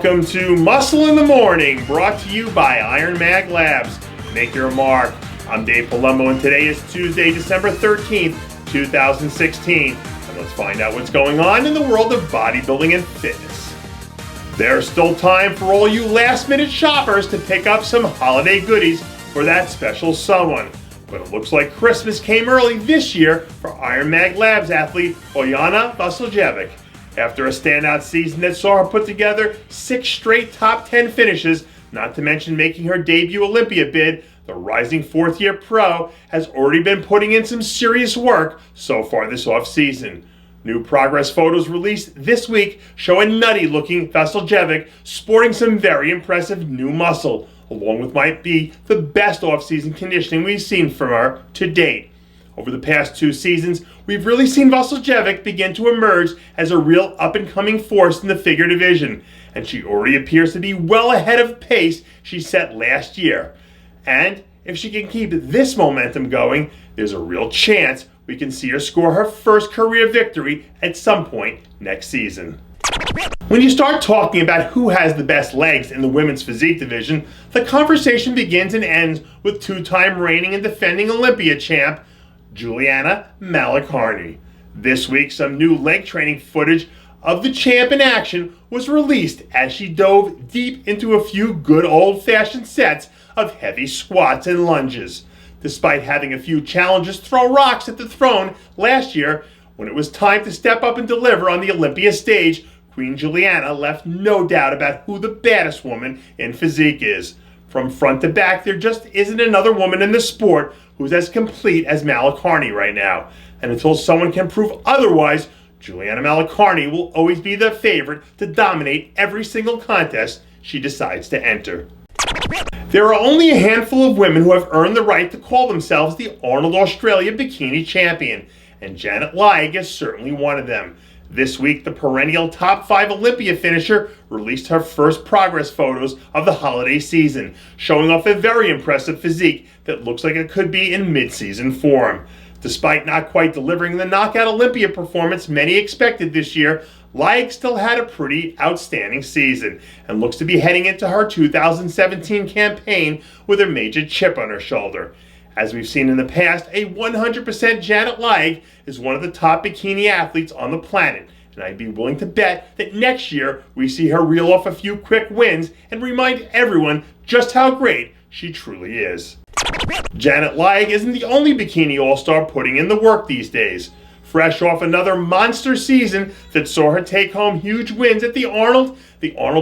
Welcome to Muscle in the Morning, brought to you by Iron Mag Labs. Make your mark. I'm Dave Palumbo, and today is Tuesday, December 13th, 2016. And let's find out what's going on in the world of bodybuilding and fitness. There's still time for all you last-minute shoppers to pick up some holiday goodies for that special someone. But it looks like Christmas came early this year for Iron Mag Labs athlete Bojana. After a standout season that saw her put together 6 straight top 10 finishes, not to mention making her debut Olympia bid, the rising fourth-year pro has already been putting in some serious work so far this offseason. New progress photos released this week show a nutty-looking Vasiljevic sporting some very impressive new muscle, along with might be the best offseason conditioning we've seen from her to date. Over the past 2 seasons, we've really seen Vasiljevic begin to emerge as a real up-and-coming force in the figure division, and she already appears to be well ahead of pace she set last year. And if she can keep this momentum going, there's a real chance we can see her score her first career victory at some point next season. When you start talking about who has the best legs in the women's physique division, the conversation begins and ends with 2-time reigning and defending Olympia champ Juliana Malik. This week, some new leg training footage of the champ in action was released as she dove deep into a few good old-fashioned sets of heavy squats and lunges. Despite having a few challengers throw rocks at the throne last year, when it was time to step up and deliver on the Olympia stage, Queen Juliana left no doubt about who the baddest woman in physique is. From front to back, there just isn't another woman in the sport who's as complete as Malik right now. And until someone can prove otherwise, Juliana Malik will always be the favorite to dominate every single contest she decides to enter. There are only a handful of women who have earned the right to call themselves the Arnold Australia Bikini Champion, and Layug is certainly one of them. This week, the perennial top 5 Olympia finisher released her first progress photos of the holiday season, showing off a very impressive physique that looks like it could be in mid-season form. Despite not quite delivering the knockout Olympia performance many expected this year, Layug still had a pretty outstanding season and looks to be heading into her 2017 campaign with a major chip on her shoulder. As we've seen in the past, a 100% Janna Layug is one of the top bikini athletes on the planet, and I'd be willing to bet that next year we see her reel off a few quick wins and remind everyone just how great she truly is. Janna Layug isn't the only bikini all-star putting in the work these days. Fresh off another monster season that saw her take home huge wins at the Arnold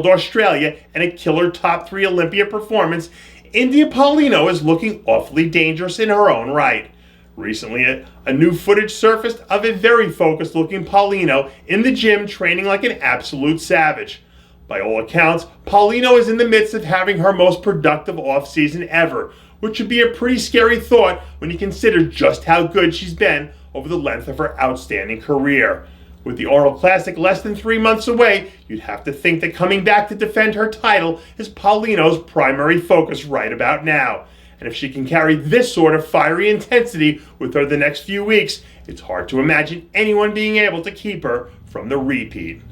Australia, and a killer top 3 Olympia performance, India Paulino is looking awfully dangerous in her own right. Recently, a new footage surfaced of a very focused-looking Paulino in the gym training like an absolute savage. By all accounts, Paulino is in the midst of having her most productive off-season ever, which would be a pretty scary thought when you consider just how good she's been over the length of her outstanding career. With the Arnold Classic less than 3 months away, you'd have to think that coming back to defend her title is Paulino's primary focus right about now. And if she can carry this sort of fiery intensity with her the next few weeks, it's hard to imagine anyone being able to keep her from the repeat.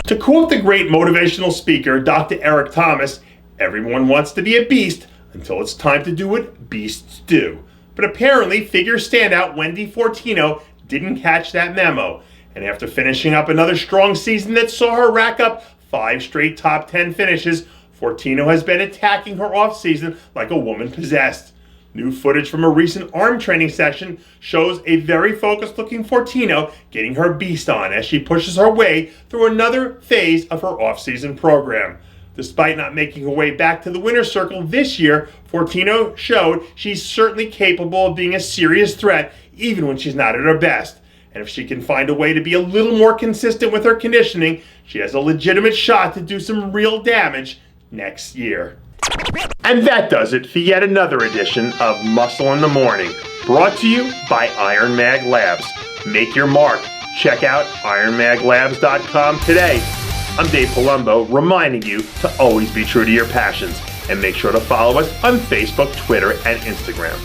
To quote the great motivational speaker, Dr. Eric Thomas, everyone wants to be a beast until it's time to do what beasts do. But apparently, figure standout Wendy Fortino didn't catch that memo. And after finishing up another strong season that saw her rack up 5 straight top 10 finishes, Fortino has been attacking her offseason like a woman possessed. New footage from a recent arm training session shows a very focused-looking Fortino getting her beast on as she pushes her way through another phase of her off-season program. Despite not making her way back to the winner's circle this year, Fortino showed she's certainly capable of being a serious threat even when she's not at her best. And if she can find a way to be a little more consistent with her conditioning, she has a legitimate shot to do some real damage next year. And that does it for yet another edition of Muscle in the Morning, brought to you by Iron Mag Labs. Make your mark. Check out ironmaglabs.com today. I'm Dave Palumbo, reminding you to always be true to your passions, and make sure to follow us on Facebook, Twitter, and Instagram.